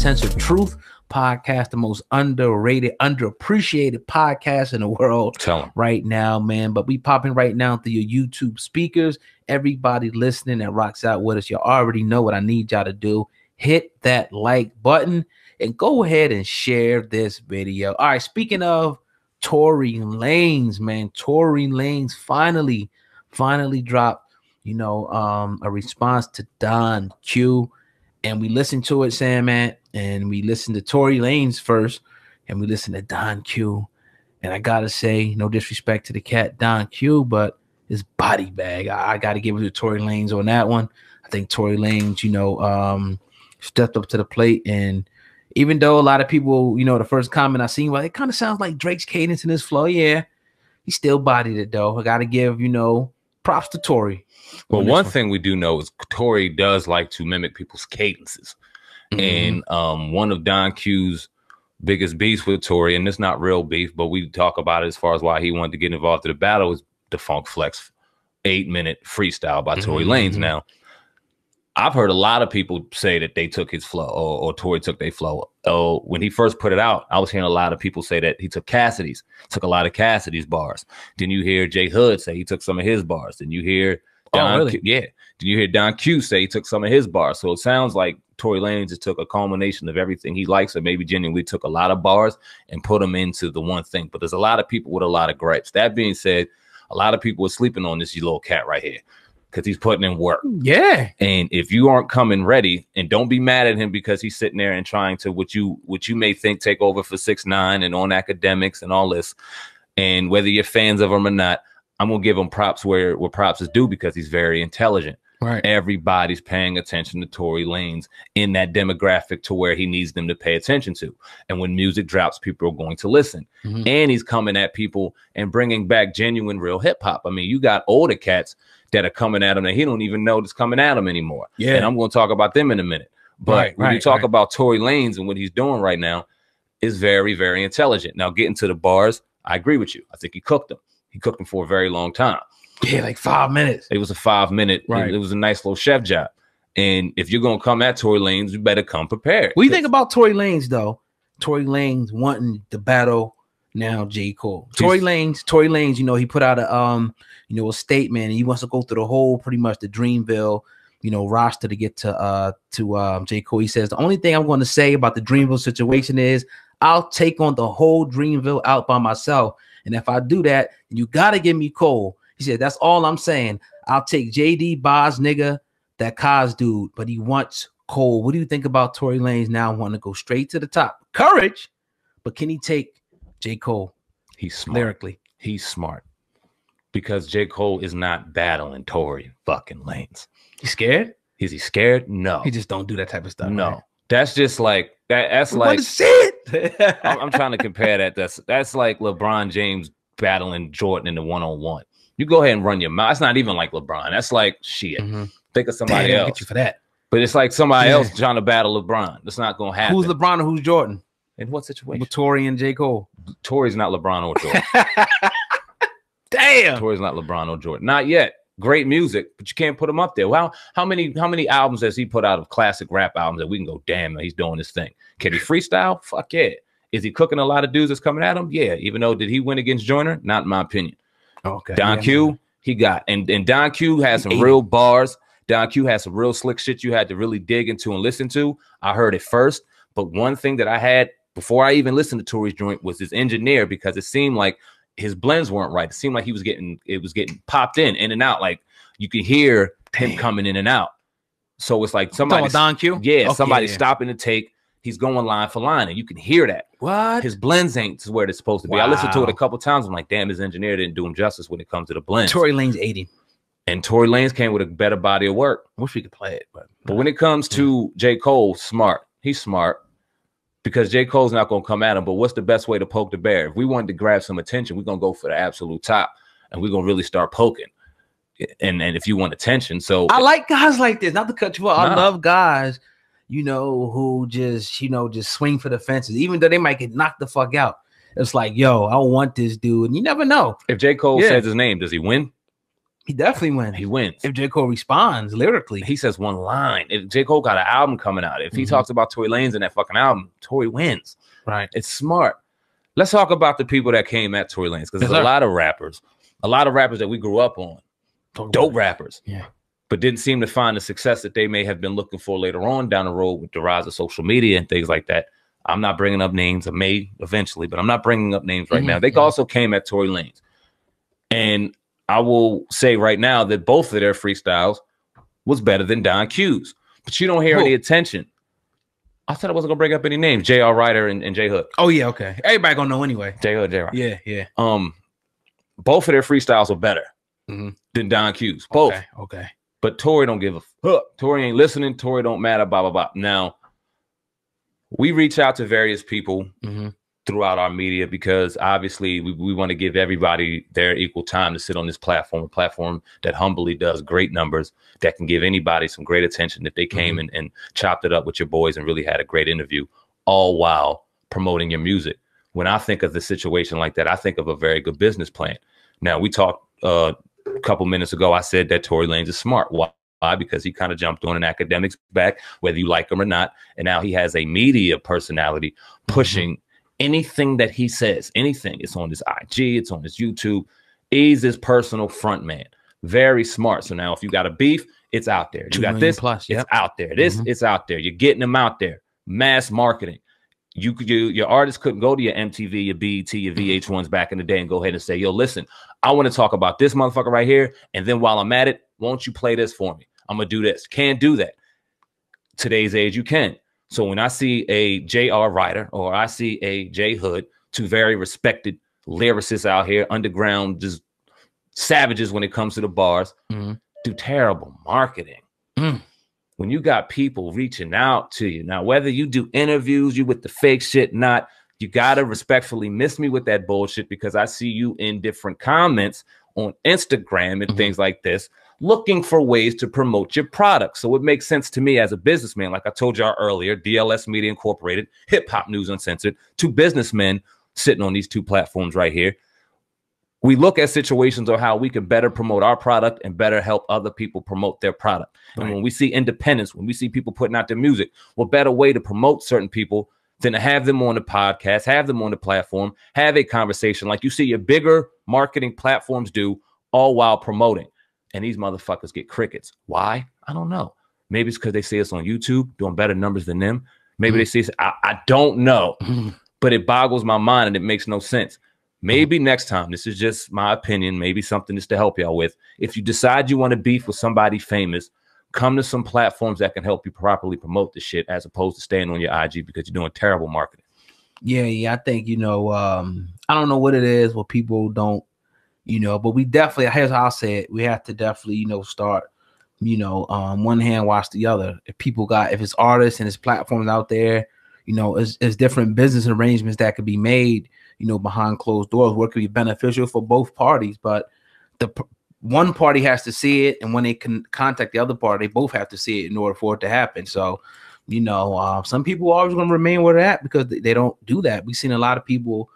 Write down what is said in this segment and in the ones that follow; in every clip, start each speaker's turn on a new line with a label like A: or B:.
A: Uncensored Truth podcast, the most underrated, underappreciated podcast in the world right now, man. But we popping right now through your YouTube speakers. Everybody listening that rocks out with us, you already know what I need y'all to do. Hit that like button and go ahead and share this video. All right, speaking of Torey Lanez, man, Torey Lanez finally dropped, a response to Don Q. And we listened to it, SamAnt, and we listened to Torey Lanez first, and we listened to Don Q. And I gotta say, no disrespect to the cat Don Q, but his body bag, I gotta give it to Torey Lanez on that one. I think Torey Lanez, stepped up to the plate, and even though a lot of people, the first comment I seen, well, it kind of sounds like Drake's cadence in his flow. Yeah, he still bodied it though. I gotta give, props to Torey.
B: Well, one thing we do know is Torey does like to mimic people's cadences. And one of Don Q's biggest beefs with Torey, and it's not real beef, but we talk about it as far as why he wanted to get involved in the battle, is the Funk Flex 8-minute freestyle by Torey Lanez. Now, I've heard a lot of people say that they took his flow or Torey took their flow. Oh, when he first put it out, I was hearing a lot of people say that he took a lot of Cassidy's bars. Then you hear J Hood say he took some of his bars. Then you hear Don Q, Then you hear Don Q say he took some of his bars. So it sounds like Torey Lanez just took a culmination of everything he likes, or maybe genuinely took a lot of bars and put them into the one thing. But there's a lot of people with a lot of gripes. That being said, a lot of people are sleeping on this little cat right here, because he's putting in work. Yeah. And if you aren't coming ready, and don't be mad at him because he's sitting there and trying to what you may think take over for 6ix9ine and on academics and all this, and whether you're fans of him or not, I'm gonna give him props where props is due, because he's very intelligent. Right. Everybody's paying attention to Torey Lanez in that demographic to where he needs them to pay attention to. And when music drops, people are going to listen. And he's coming at people and bringing back genuine, real hip hop. I mean, you got older cats that are coming at him and he don't even know that's coming at him anymore. Yeah. And I'm going to talk about them in a minute. But when you talk about Torey Lanez and what he's doing right now, is very, very intelligent. Now, getting to the bars, I agree with you. I think he cooked them. He cooked them for a very long time. Yeah, like 5 minutes. It was a 5-minute. Right. It was a nice little chef job. And if you're going to come at Torey Lanez, you better come prepared.
A: What do you think about Torey Lanez, though? Torey Lanez wanting to battle now J. Cole. Torey Lanez, he put out a statement, and he wants to go through the whole, pretty much the Dreamville, roster to get to J. Cole. He says, the only thing I'm going to say about the Dreamville situation is I'll take on the whole Dreamville out by myself. And if I do that, you got to give me Cole. He said, that's all I'm saying. I'll take JD Boz, nigga, that Kaz dude, but he wants Cole. What do you think about Torey Lanez now wanting to go straight to the top? Courage, but can he take J. Cole?
B: He's smart.
A: Lyrically.
B: He's smart. Because J. Cole is not battling Torey fucking Lanez.
A: He's scared?
B: Is he scared? No.
A: He just don't do that type of stuff.
B: No. Right? That's just like that's
A: we
B: like
A: want to see it.
B: I'm trying to compare that. That's like LeBron James battling Jordan in the one-on-one. You go ahead and run your mouth. It's not even like LeBron. That's like shit. Think of somebody else.
A: Get you for that.
B: But it's like somebody else trying to battle LeBron. That's not gonna happen.
A: Who's LeBron and who's Jordan?
B: In what situation?
A: With Torey and J. Cole.
B: Torey's not LeBron or Jordan.
A: Damn.
B: Torey's not LeBron or Jordan. Not yet. Great music, but you can't put him up there. Well, how many albums has he put out of classic rap albums that we can go, damn, he's doing this thing? Can he freestyle? Fuck yeah. Is he cooking a lot of dudes that's coming at him? Yeah. Even though, did he win against Joyner? Not in my opinion. Okay. Don Q, he got, and Don Q has some real bars. Don Q has some real slick shit you had to really dig into and listen to. I heard it first, but one thing that I had before I even listened to Torey's joint was his engineer, because it seemed like his blends weren't right. It seemed like it was getting popped in and out. Like you could hear him coming in and out. So it's like somebody,
A: Don Q?
B: Yeah, somebody stopping to take. He's going line for line, and you can hear that. What? His blends ain't where they're supposed to be. I listened to it a couple times. I'm like, damn, his engineer didn't do him justice when it comes to the blends.
A: Torey Lanez 80.
B: And Torey Lanez came with a better body of work.
A: I wish we could play it.
B: But when it comes to J. Cole, smart. He's smart, because J. Cole's not going to come at him. But what's the best way to poke the bear? If we wanted to grab some attention, we're going to go for the absolute top, and we're going to really start poking. And if you want attention. So
A: I like guys like this. Not to cut you off. I love guys, who just, just swing for the fences, even though they might get knocked the fuck out. It's like, yo, I want this dude. And you never know.
B: If J. Cole says his name, does he win?
A: He definitely wins.
B: He wins.
A: If J. Cole responds lyrically.
B: He says one line. If J. Cole got an album coming out, if he talks about Torey Lanez in that fucking album, Torey wins.
A: Right.
B: It's smart. Let's talk about the people that came at Torey Lanez, because there's a lot of rappers that we grew up on, dope rappers, but didn't seem to find the success that they may have been looking for later on down the road with the rise of social media and things like that. I'm not bringing up names. I may eventually, but I'm not bringing up names right now. They also came at Torey Lanez. And I will say right now that both of their freestyles was better than Don Q's, but you don't hear any attention. I said I wasn't gonna bring up any names. J.R. Ryder and J Hood.
A: Oh yeah, okay. Everybody gonna know anyway.
B: J Hood, J. Ryder.
A: Yeah.
B: Both of their freestyles were better than Don Q's. Both.
A: Okay.
B: But Torey don't give a fuck. Torey ain't listening. Torey don't matter. Blah blah blah. Now, we reach out to various people throughout our media because obviously we want to give everybody their equal time to sit on this platform, a platform that humbly does great numbers, that can give anybody some great attention if they came and chopped it up with your boys and really had a great interview, all while promoting your music. When I think of the situation like that, I think of a very good business plan. Now, we talked a couple minutes ago, I said that Torey Lanez is smart. Why? Because he kind of jumped on an academic's back, whether you like him or not. And now he has a media personality pushing anything that he says, anything. It's on his IG, it's on his YouTube. He's his personal front man. Very smart. So now if you got a beef, it's out there. You got this, it's out there. This, it's out there. You're getting them out there. Mass marketing. Your artists couldn't go to your MTV, your BET, your VH1s back in the day and go ahead and say, yo, listen, I want to talk about this motherfucker right here. And then while I'm at it, won't you play this for me? I'm going to do this. Can't do that. Today's age, you can. So when I see a J.R. Ryder or I see a J Hood, two very respected lyricists out here, underground, just savages when it comes to the bars, do terrible marketing. When you got people reaching out to you, now whether you do interviews, you with the fake shit, not, you got to respectfully miss me with that bullshit, because I see you in different comments on Instagram and things like this, looking for ways to promote your product. So it makes sense to me as a businessman, like I told y'all earlier, DLS Media Incorporated, Hip Hop News Uncensored, two businessmen sitting on these two platforms right here. We look at situations of how we can better promote our product and better help other people promote their product. And when we see independence, when we see people putting out their music, what better way to promote certain people than to have them on the podcast, have them on the platform, have a conversation like you see your bigger marketing platforms do, all while promoting. And these motherfuckers get crickets. Why? I don't know. Maybe it's because they see us on YouTube doing better numbers than them. Maybe they see us. I don't know. But it boggles my mind and it makes no sense. Maybe next time, this is just my opinion, maybe something just to help y'all with. If you decide you want to beef with somebody famous, come to some platforms that can help you properly promote the shit as opposed to staying on your IG because you're doing terrible marketing.
A: Yeah. I think, I don't know what it is, what people don't, but we definitely, here's how I'll say it. We have to definitely, start, one hand wash the other. If it's artists and it's platforms out there, it's different business arrangements that could be made, behind closed doors, where it could be beneficial for both parties. But one party has to see it, and when they can contact the other party, they both have to see it in order for it to happen. So, some people are always going to remain where they're at because they don't do that. We've seen a lot of people,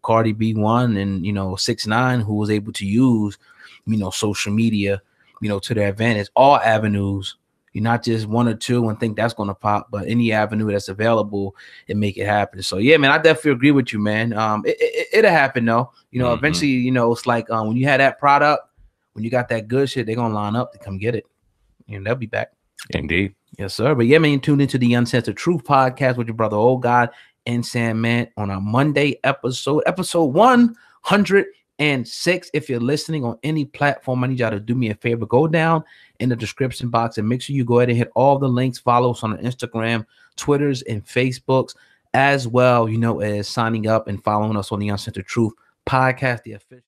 A: Cardi B one and 6ix9ine, who was able to use, social media, to their advantage, all avenues. You're not just one or two and think that's going to pop, but any avenue that's available and make it happen. So yeah, man, I definitely agree with you, man. It'll happen though. Eventually, it's like when you have that product, when you got that good shit, they're gonna line up to come get it, and they'll be back.
B: Indeed,
A: yes, sir. But yeah, man, tuned into the Uncensored Truth podcast with your brother Old God and SamAnt on our Monday episode 106. If you're listening on any platform, I need y'all to do me a favor. Go down in the description box and make sure you go ahead and hit all the links. Follow us on Instagram, Twitters, and Facebooks, as well, as signing up and following us on the Uncensored Truth podcast, the official.